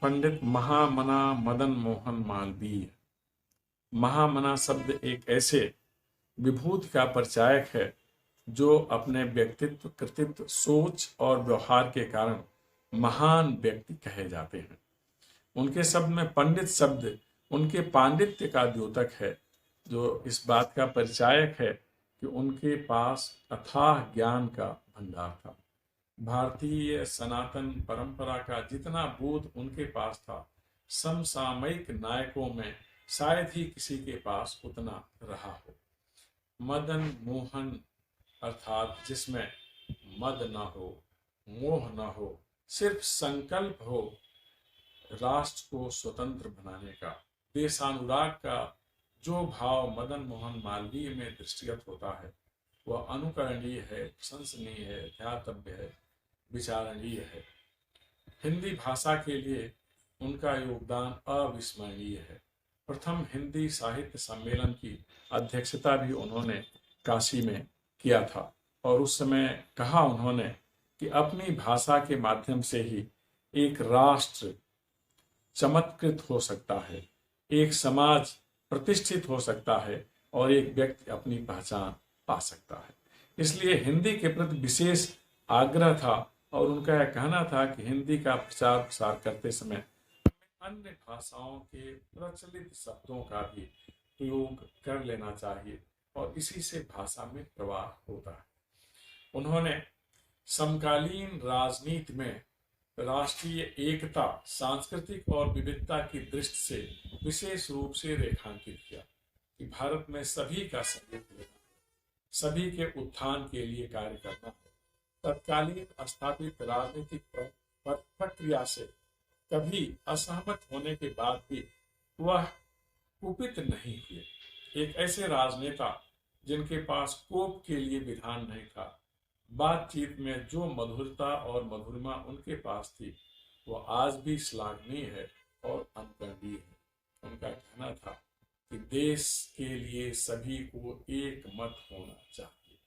पंडित महामना मदन मोहन मालवीय। महामना शब्द एक ऐसे विभूति का परिचायक है जो अपने व्यक्तित्व, कृतित्व, सोच और व्यवहार के कारण महान व्यक्ति कहे जाते हैं। उनके शब्द में पंडित शब्द उनके पांडित्य का द्योतक है, जो इस बात का परिचायक है कि उनके पास अथाह ज्ञान का भंडार था। भारतीय सनातन परंपरा का जितना बोध उनके पास था, समसामयिक नायकों में शायद ही किसी के पास उतना रहा हो। मदन मोहन अर्थात जिसमें मद न हो, मोह न हो, सिर्फ संकल्प हो राष्ट्र को स्वतंत्र बनाने का, देशानुराग का जो भाव मदन मोहन मालवीय में दृष्टिगत होता है वह अनुकरणीय है, प्रशंसनीय है, ध्यातव्य है, विचारणीय है। हिंदी भाषा के लिए उनका योगदान अविस्मरणीय है। प्रथम हिंदी साहित्य सम्मेलन की अध्यक्षता भी उन्होंने काशी में किया था और उस समय कहा उन्होंने कि अपनी भाषा के माध्यम से ही एक राष्ट्र चमत्कृत हो सकता है, एक समाज प्रतिष्ठित हो सकता है और एक व्यक्ति अपनी पहचान पा सकता है। इसलिए हिंदी के प्रति विशेष आग्रह था और उनका यह कहना था कि हिंदी का प्रचार प्रसार करते समय अन्य भाषाओं के प्रचलित शब्दों का भी प्रयोग कर लेना चाहिए और इसी से भाषा में प्रवाह होता है। उन्होंने समकालीन राजनीति में राष्ट्रीय एकता, सांस्कृतिक और विविधता की दृष्टि से विशेष रूप से रेखांकित किया कि भारत में सभी का सहयोग लेना, सभी के उत्थान के लिए कार्य करना है। तत्कालीन स्थापित राजनीतिक प्रक्रिया से कभी असहमत होने के बाद भी वह कुपित नहीं हुए। एक ऐसे राजनेता जिनके पास कोप के लिए विधान नहीं था, बातचीत में जो मधुरता और मधुरिमा उनके पास थी वह आज भी श्लाघनीय है और अनुकरणीय है। उनका कहना था कि देश के लिए सभी को एक मत होना चाहिए,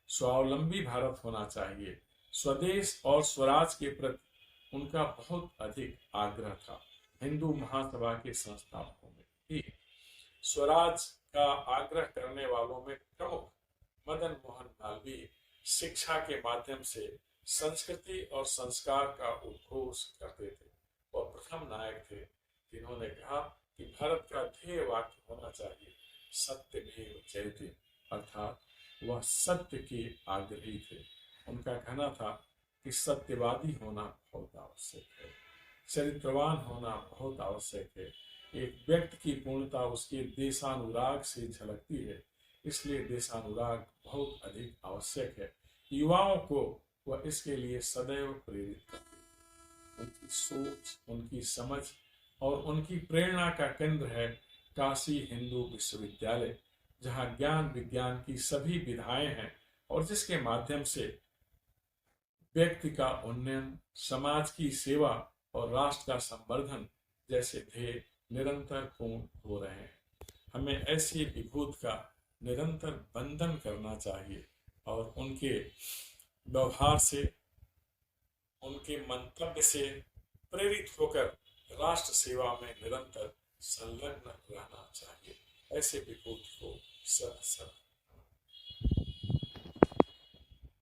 स्वावलंबी भारत होना चाहिए। स्वदेश और स्वराज के प्रति उनका बहुत अधिक आग्रह था। हिंदू महासभा के संस्थापकों में भी स्वराज का आग्रह करने वालों में प्रमुख मदन मोहन मालवीय शिक्षा के माध्यम से संस्कृति और संस्कार का उद्घोष करते थे। वह प्रथम नायक थे जिन्होंने कहा कि भारत का ध्येय वाक्य होना चाहिए सत्यमेव जयते, अर्थात वह सत्य के आग्रही थे। उनका कहना था कि सत्यवादी होना बहुत आवश्यक है, चरित्रवान होना बहुत आवश्यक है। एक व्यक्ति की पूर्णता उसके देशानुराग से झलकती है, इसलिए देशानुराग बहुत अधिक आवश्यक है। युवाओं को वह इसके लिए सदैव प्रेरित करते हैं। उनकी सोच, उनकी समझ और उनकी प्रेरणा का केंद्र है काशी हिंदू विश्वविद्यालय, जहां ज्ञान विज्ञान की सभी विधाएं हैं और जिसके माध्यम से व्यक्ति का उन्नयन, समाज की सेवा और राष्ट्र का संवर्धन जैसे ध्येय निरंतर पूर्ण हो रहे हैं। हमें ऐसी विभूति का निरंतर बंधन करना चाहिए और उनके व्यवहार से, उनके मंतव्य से प्रेरित होकर राष्ट्र सेवा में निरंतर संलग्न रहना चाहिए। ऐसे विभूति को सदा